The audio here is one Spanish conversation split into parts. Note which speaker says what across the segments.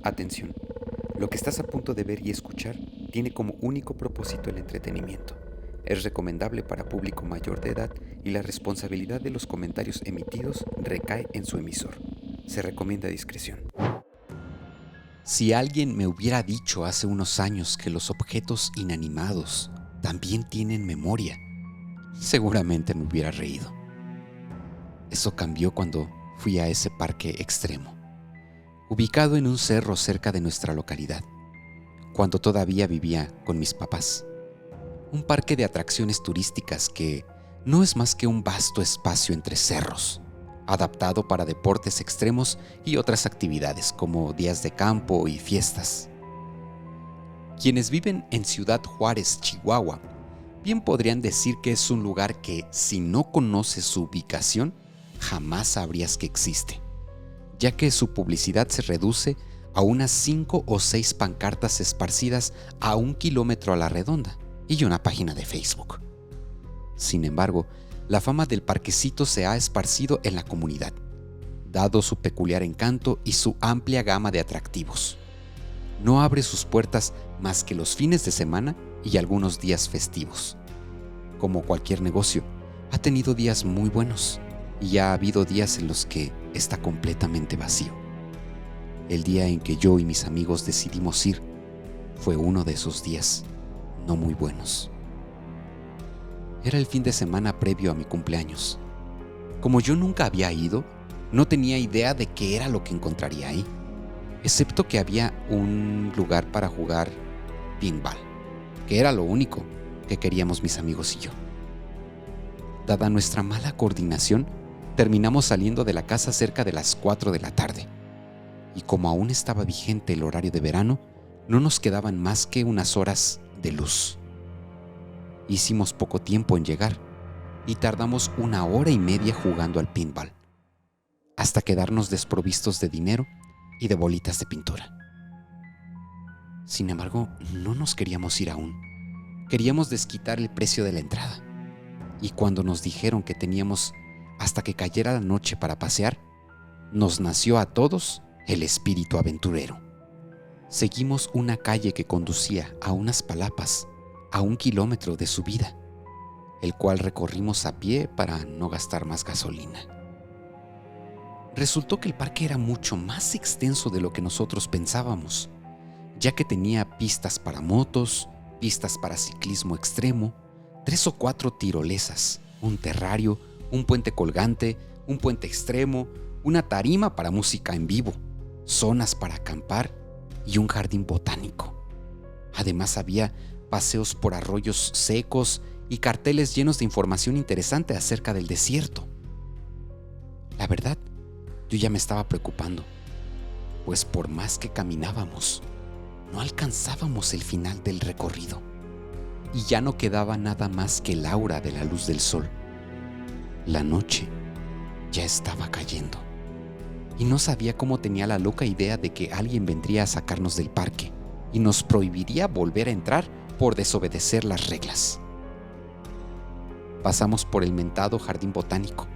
Speaker 1: Atención, lo que estás a punto de ver y escuchar tiene como único propósito el entretenimiento. Es recomendable para público mayor de edad y la responsabilidad de los comentarios emitidos recae en su emisor. Se recomienda discreción.
Speaker 2: Si alguien me hubiera dicho hace unos años que los objetos inanimados también tienen memoria, seguramente me hubiera reído. Eso cambió cuando fui a ese parque extremo, ubicado en un cerro cerca de nuestra localidad, cuando todavía vivía con mis papás. Un parque de atracciones turísticas que no es más que un vasto espacio entre cerros, adaptado para deportes extremos y otras actividades como días de campo y fiestas. Quienes viven en Ciudad Juárez, Chihuahua, bien podrían decir que es un lugar que, si no conoces su ubicación, jamás sabrías que existe, ya que su publicidad se reduce a unas 5 o 6 pancartas esparcidas a 1 kilómetro a la redonda y una página de Facebook. Sin embargo, la fama del parquecito se ha esparcido en la comunidad, dado su peculiar encanto y su amplia gama de atractivos. No abre sus puertas más que los fines de semana y algunos días festivos. Como cualquier negocio, ha tenido días muy buenos y ha habido días en los que está completamente vacío. El día en que yo y mis amigos decidimos ir fue uno de esos días no muy buenos. Era el fin de semana previo a mi cumpleaños. Como yo nunca había ido, no tenía idea de qué era lo que encontraría ahí, excepto que había un lugar para jugar pinball, que era lo único que queríamos mis amigos y yo. Dada nuestra mala coordinación, terminamos saliendo de la casa cerca de las 4 de la tarde, y como aún estaba vigente el horario de verano, no nos quedaban más que unas horas de luz. Hicimos poco tiempo en llegar y tardamos 1 hora y media jugando al pinball, hasta quedarnos desprovistos de dinero y de bolitas de pintura. Sin embargo, no nos queríamos ir aún. Queríamos desquitar el precio de la entrada. Y cuando nos dijeron que teníamos hasta que cayera la noche para pasear, nos nació a todos el espíritu aventurero. Seguimos una calle que conducía a unas palapas a 1 kilómetro de subida, el cual recorrimos a pie para no gastar más gasolina. Resultó que el parque era mucho más extenso de lo que nosotros pensábamos, ya que tenía pistas para motos, pistas para ciclismo extremo, 3 o 4 tirolesas, un terrario, un puente colgante, un puente extremo, una tarima para música en vivo, zonas para acampar y un jardín botánico. Además había paseos por arroyos secos y carteles llenos de información interesante acerca del desierto. La verdad, yo ya me estaba preocupando, pues por más que caminábamos, no alcanzábamos el final del recorrido y ya no quedaba nada más que el aura de la luz del sol. La noche ya estaba cayendo y no sabía cómo tenía la loca idea de que alguien vendría a sacarnos del parque y nos prohibiría volver a entrar por desobedecer las reglas. Pasamos por el mentado jardín botánico,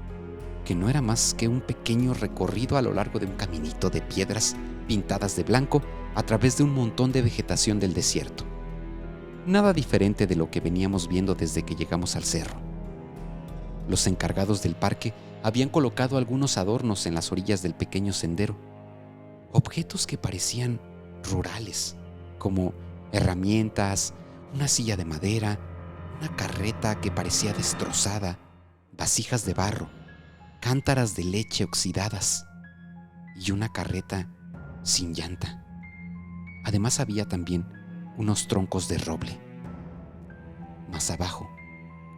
Speaker 2: que no era más que un pequeño recorrido a lo largo de un caminito de piedras pintadas de blanco a través de un montón de vegetación del desierto. Nada diferente de lo que veníamos viendo desde que llegamos al cerro. Los encargados del parque habían colocado algunos adornos en las orillas del pequeño sendero, objetos que parecían rurales, como herramientas, una silla de madera, una carreta que parecía destrozada, vasijas de barro, cántaras de leche oxidadas y una carreta sin llanta. Además había también unos troncos de roble. Más abajo,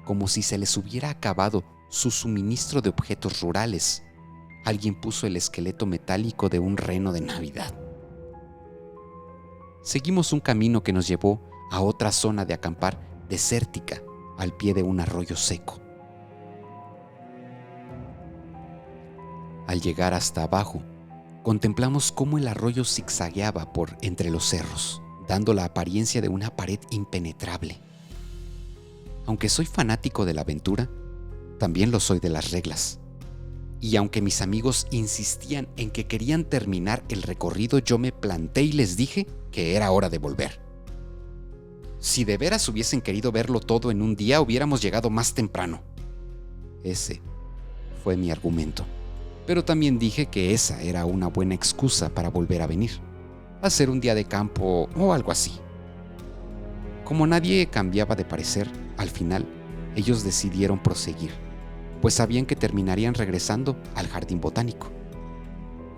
Speaker 2: como si se les hubiera acabado su suministro de objetos rurales, alguien puso el esqueleto metálico de un reno de Navidad. Seguimos un camino que nos llevó a otra zona de acampar desértica al pie de un arroyo seco. Al llegar hasta abajo, contemplamos cómo el arroyo zigzagueaba por entre los cerros, dando la apariencia de una pared impenetrable. Aunque soy fanático de la aventura, también lo soy de las reglas. Y aunque mis amigos insistían en que querían terminar el recorrido, yo me planté y les dije que era hora de volver. Si de veras hubiesen querido verlo todo en un día, hubiéramos llegado más temprano. Ese fue mi argumento. Pero también dije que esa era una buena excusa para volver a venir, hacer un día de campo o algo así. Como nadie cambiaba de parecer, al final ellos decidieron proseguir, pues sabían que terminarían regresando al jardín botánico.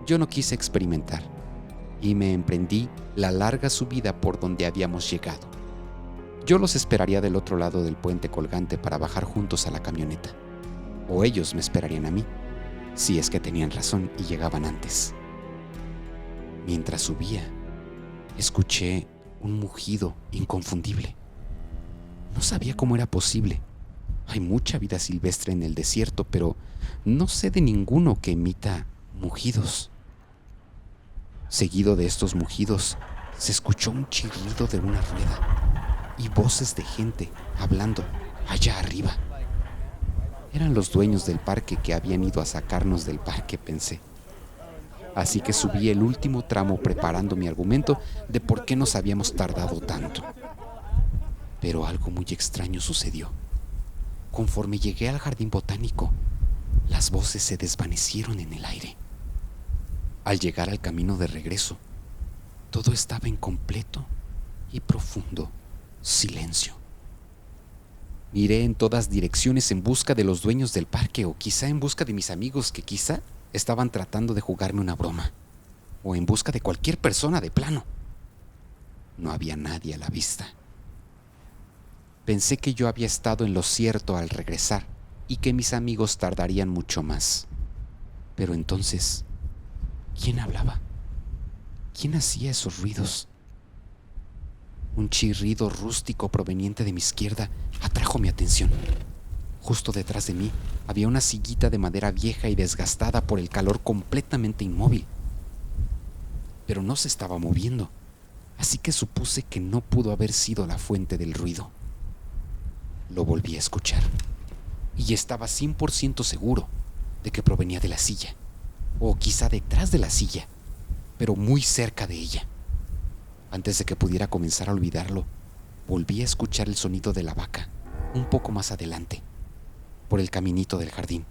Speaker 2: Yo no quise experimentar y me emprendí la larga subida por donde habíamos llegado. Yo los esperaría del otro lado del puente colgante para bajar juntos a la camioneta, o ellos me esperarían a mí, si es que tenían razón y llegaban antes. Mientras subía, escuché un mugido inconfundible. No sabía cómo era posible. Hay mucha vida silvestre en el desierto, pero no sé de ninguno que emita mugidos. Seguido de estos mugidos, se escuchó un chirrido de una rueda y voces de gente hablando allá arriba. Eran los dueños del parque que habían ido a sacarnos del parque, pensé. Así que subí el último tramo preparando mi argumento de por qué nos habíamos tardado tanto. Pero algo muy extraño sucedió. Conforme llegué al jardín botánico, las voces se desvanecieron en el aire. Al llegar al camino de regreso, todo estaba en completo y profundo silencio. Miré en todas direcciones en busca de los dueños del parque, o quizá en busca de mis amigos que quizá estaban tratando de jugarme una broma, o en busca de cualquier persona de plano. No había nadie a la vista. Pensé que yo había estado en lo cierto al regresar y que mis amigos tardarían mucho más. Pero entonces, ¿quién hablaba? ¿Quién hacía esos ruidos? Un chirrido rústico proveniente de mi izquierda atrajo mi atención. Justo detrás de mí había una sillita de madera vieja y desgastada por el calor, completamente inmóvil. Pero no se estaba moviendo, así que supuse que no pudo haber sido la fuente del ruido. Lo volví a escuchar y estaba 100% seguro de que provenía de la silla, o quizá detrás de la silla, pero muy cerca de ella. Antes de que pudiera comenzar a olvidarlo, volví a escuchar el sonido de la vaca un poco más adelante, por el caminito del jardín.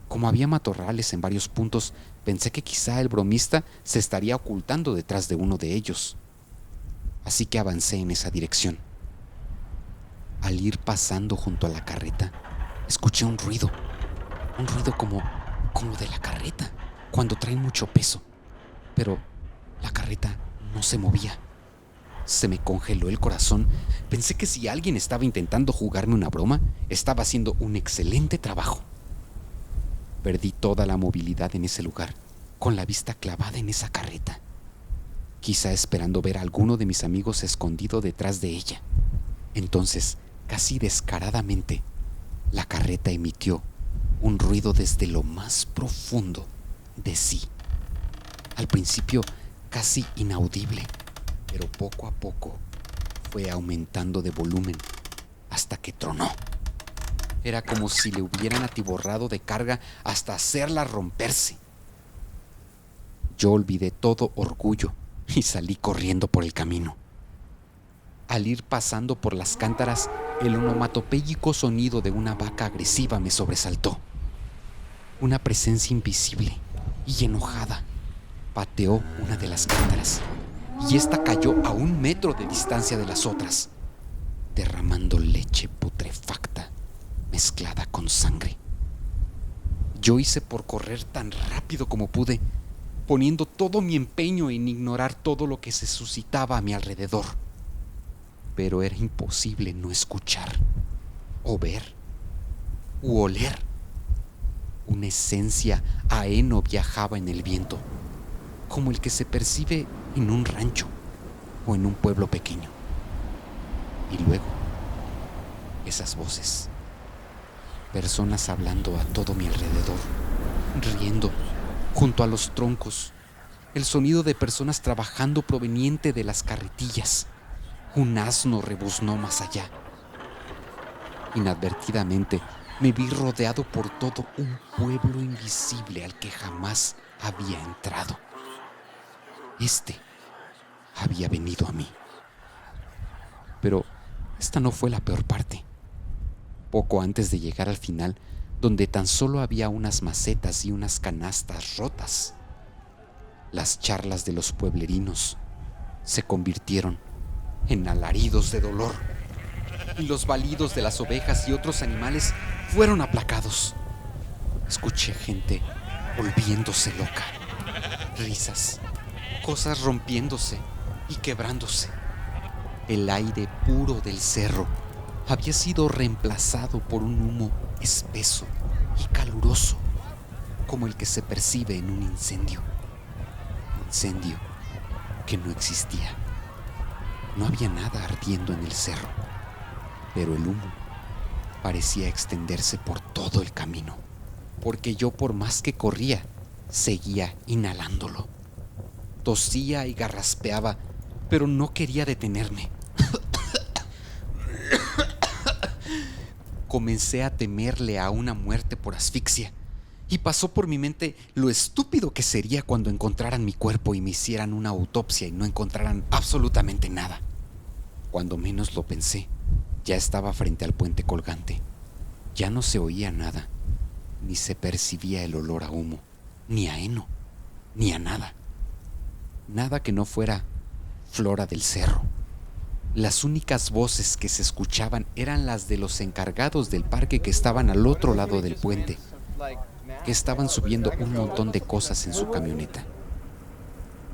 Speaker 2: Como había matorrales en varios puntos, pensé que quizá el bromista se estaría ocultando detrás de uno de ellos. Así que avancé en esa dirección. Al ir pasando junto a la carreta, escuché un ruido como de la carreta, cuando traen mucho peso. Pero la carreta no se movía. Se me congeló el corazón. Pensé que si alguien estaba intentando jugarme una broma, estaba haciendo un excelente trabajo. Perdí toda la movilidad en ese lugar, con la vista clavada en esa carreta, quizá esperando ver a alguno de mis amigos escondido detrás de ella. Entonces, casi descaradamente, la carreta emitió un ruido desde lo más profundo de sí. Al principio, casi inaudible, pero poco a poco fue aumentando de volumen hasta que tronó. Era como si le hubieran atiborrado de carga hasta hacerla romperse. Yo olvidé todo orgullo y salí corriendo por el camino. Al ir pasando por las cántaras, el onomatopéyico sonido de una vaca agresiva me sobresaltó. Una presencia invisible y enojada pateó una de las cántaras y esta cayó a 1 metro de distancia de las otras, derramando leche putrefacta mezclada con sangre. Yo hice por correr tan rápido como pude, poniendo todo mi empeño en ignorar todo lo que se suscitaba a mi alrededor. Pero era imposible no escuchar, o ver, u oler. Una esencia a heno viajaba en el viento, como el que se percibe en un rancho o en un pueblo pequeño. Y luego, esas voces, personas hablando a todo mi alrededor, riendo junto a los troncos, el sonido de personas trabajando proveniente de las carretillas. Un asno rebuznó más allá. Inadvertidamente me vi rodeado por todo un pueblo invisible al que jamás había entrado. Este había venido a mí. Pero esta no fue la peor parte. Poco antes de llegar al final, donde tan solo había unas macetas y unas canastas rotas, las charlas de los pueblerinos se convirtieron en alaridos de dolor, y los balidos de las ovejas y otros animales fueron aplacados. Escuché gente volviéndose loca, risas, cosas rompiéndose y quebrándose. El aire puro del cerro había sido reemplazado por un humo espeso y caluroso, como el que se percibe en un incendio. Incendio que no existía. No había nada ardiendo en el cerro, pero el humo parecía extenderse por todo el camino, porque yo, por más que corría, seguía inhalándolo. Tosía y garraspeaba, pero no quería detenerme. Comencé a temerle a una muerte por asfixia, y pasó por mi mente lo estúpido que sería cuando encontraran mi cuerpo y me hicieran una autopsia y no encontraran absolutamente nada. Cuando menos lo pensé, ya estaba frente al puente colgante. Ya no se oía nada, ni se percibía el olor a humo, ni a heno, ni a nada. Nada que no fuera flora del cerro. Las únicas voces que se escuchaban eran las de los encargados del parque que estaban al otro lado del puente, que estaban subiendo un montón de cosas en su camioneta.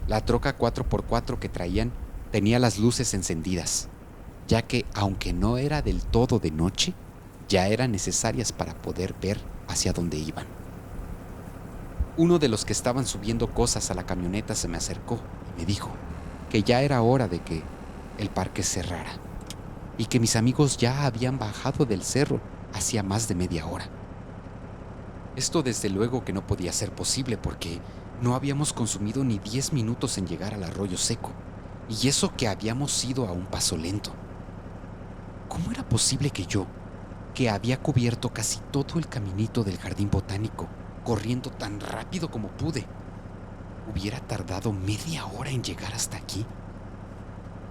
Speaker 2: La troca 4x4 que traían tenía las luces encendidas, ya que, aunque no era del todo de noche, ya eran necesarias para poder ver hacia dónde iban. Uno de los que estaban subiendo cosas a la camioneta se me acercó y me dijo que ya era hora de que el parque cerrara y que mis amigos ya habían bajado del cerro hacía más de media hora. Esto desde luego que no podía ser posible porque no habíamos consumido ni 10 minutos en llegar al arroyo seco, y eso que habíamos ido a un paso lento. ¿Cómo era posible que yo, que había cubierto casi todo el caminito del jardín botánico, corriendo tan rápido como pude, hubiera tardado media hora en llegar hasta aquí?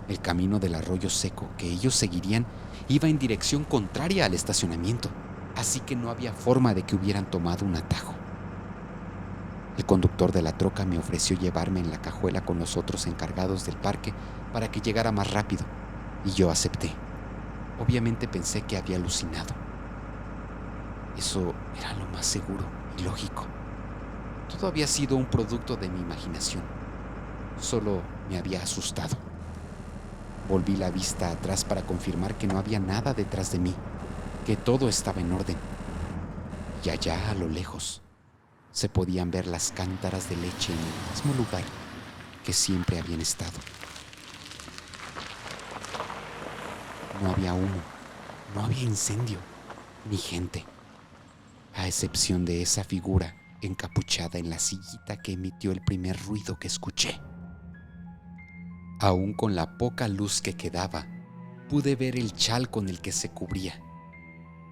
Speaker 2: El camino del arroyo seco que ellos seguirían iba en dirección contraria al estacionamiento, así que no había forma de que hubieran tomado un atajo. El conductor de la troca me ofreció llevarme en la cajuela con los otros encargados del parque para que llegara más rápido, y yo acepté. Obviamente pensé que había alucinado. Eso era lo más seguro y lógico. Todo había sido un producto de mi imaginación. Solo me había asustado. Volví la vista atrás para confirmar que no había nada detrás de mí, que todo estaba en orden. Y allá a lo lejos se podían ver las cántaras de leche en el mismo lugar que siempre habían estado. No había humo, no había incendio, ni gente, a excepción de esa figura encapuchada en la sillita que emitió el primer ruido que escuché. Aún con la poca luz que quedaba, pude ver el chal con el que se cubría.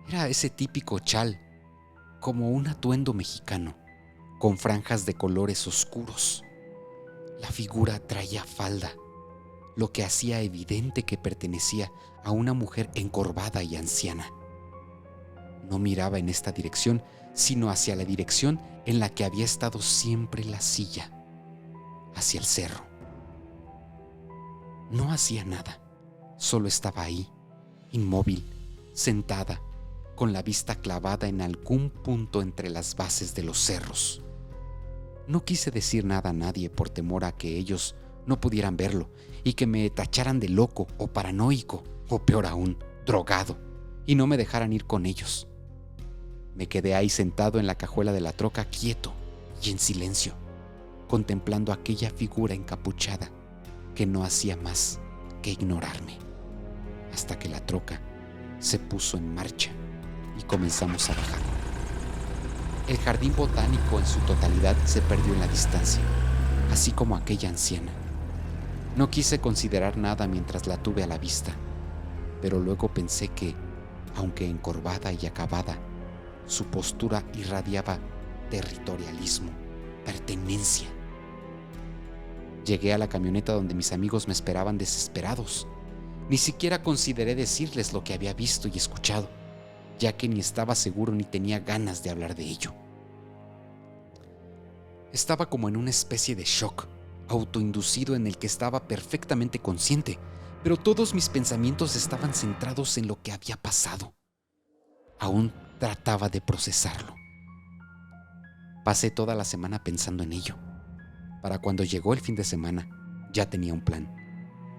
Speaker 2: Era ese típico chal, como un atuendo mexicano, con franjas de colores oscuros. La figura traía falda, lo que hacía evidente que pertenecía a una mujer encorvada y anciana. No miraba en esta dirección, sino hacia la dirección en la que había estado siempre la silla, hacia el cerro. No hacía nada, solo estaba ahí, inmóvil, sentada, con la vista clavada en algún punto entre las bases de los cerros. No quise decir nada a nadie por temor a que ellos no pudieran verlo y que me tacharan de loco o paranoico, o peor aún, drogado, y no me dejaran ir con ellos. Me quedé ahí sentado en la cajuela de la troca, quieto y en silencio, contemplando aquella figura encapuchada que no hacía más que ignorarme, hasta que la troca se puso en marcha y comenzamos a bajar. El jardín botánico en su totalidad se perdió en la distancia, así como aquella anciana. No quise considerar nada mientras la tuve a la vista, pero luego pensé que, aunque encorvada y acabada, Su postura irradiaba territorialismo, pertenencia. Llegué a la camioneta donde mis amigos me esperaban desesperados. Ni siquiera consideré decirles lo que había visto y escuchado, ya que ni estaba seguro ni tenía ganas de hablar de ello. Estaba como en una especie de shock autoinducido en el que estaba perfectamente consciente, pero todos mis pensamientos estaban centrados en lo que había pasado. Aún trataba de procesarlo. Pasé toda la semana pensando en ello. Para cuando llegó el fin de semana, ya tenía un plan.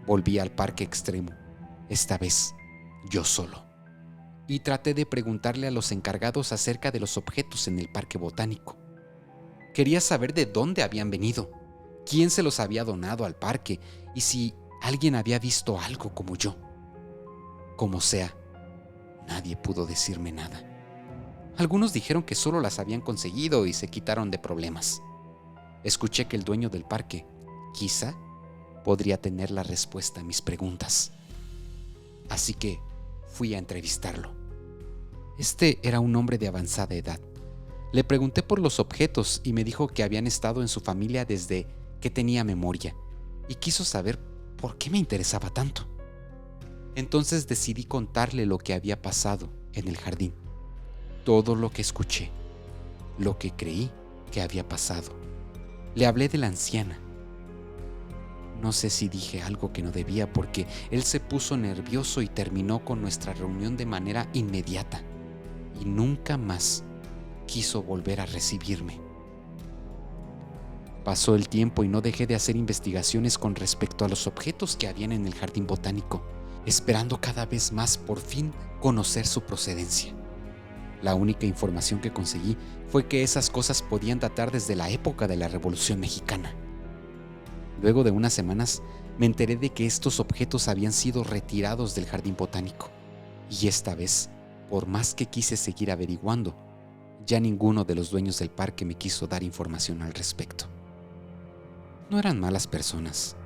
Speaker 2: Volví al parque extremo, esta vez yo solo, y traté de preguntarle a los encargados acerca de los objetos en el parque botánico. Quería saber de dónde habían venido, quién se los había donado al parque y si alguien había visto algo como yo. Como sea, nadie pudo decirme nada. Algunos dijeron que solo las habían conseguido y se quitaron de problemas. Escuché que el dueño del parque, quizá, podría tener la respuesta a mis preguntas. Así que fui a entrevistarlo. Este era un hombre de avanzada edad. Le pregunté por los objetos y me dijo que habían estado en su familia desde que tenía memoria y quiso saber por qué me interesaba tanto. Entonces decidí contarle lo que había pasado en el jardín, todo lo que escuché, lo que creí que había pasado. Le hablé de la anciana. No sé si dije algo que no debía porque él se puso nervioso y terminó con nuestra reunión de manera inmediata y nunca más quiso volver a recibirme. Pasó el tiempo y no dejé de hacer investigaciones con respecto a los objetos que habían en el jardín botánico, esperando cada vez más por fin conocer su procedencia. La única información que conseguí fue que esas cosas podían datar desde la época de la Revolución Mexicana. Luego de unas semanas me enteré de que estos objetos habían sido retirados del jardín botánico, y esta vez, por más que quise seguir averiguando, ya ninguno de los dueños del parque me quiso dar información al respecto. No eran malas personas,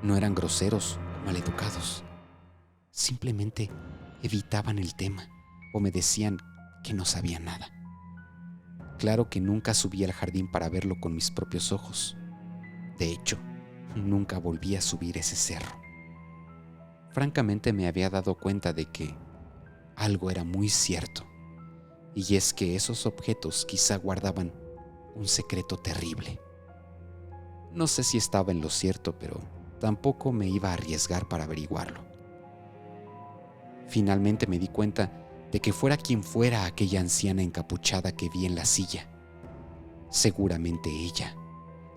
Speaker 2: no eran groseros o maleducados. Simplemente evitaban el tema o me decían que no sabía nada. Claro que nunca subí al jardín para verlo con mis propios ojos. De hecho, nunca volví a subir ese cerro. Francamente me había dado cuenta de que algo era muy cierto, y es que esos objetos quizá guardaban un secreto terrible. No sé si estaba en lo cierto, pero tampoco me iba a arriesgar para averiguarlo. Finalmente me di cuenta de que fuera quien fuera aquella anciana encapuchada que vi en la silla, seguramente ella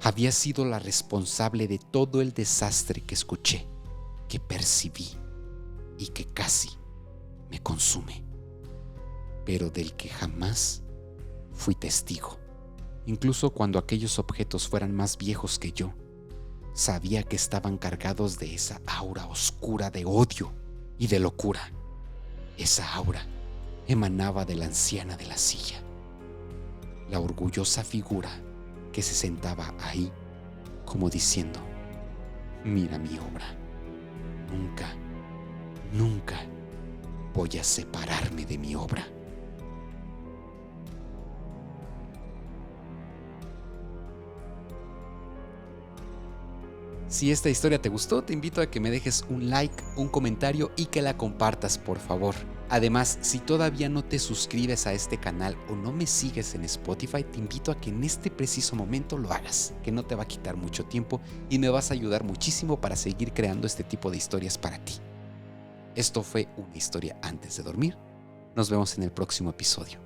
Speaker 2: había sido la responsable de todo el desastre que escuché, que percibí y que casi me consume, pero del que jamás fui testigo. Incluso cuando aquellos objetos fueran más viejos que yo, sabía que estaban cargados de esa aura oscura de odio y de locura. Esa aura emanaba de la anciana de la silla, la orgullosa figura que se sentaba ahí como diciendo: mira mi obra, nunca, nunca voy a separarme de mi obra. Si esta historia te gustó, te invito a que me dejes un like, un comentario y que la compartas, por favor. Además, si todavía no te suscribes a este canal o no me sigues en Spotify, te invito a que en este preciso momento lo hagas, que no te va a quitar mucho tiempo y me vas a ayudar muchísimo para seguir creando este tipo de historias para ti. Esto fue una historia antes de dormir. Nos vemos en el próximo episodio.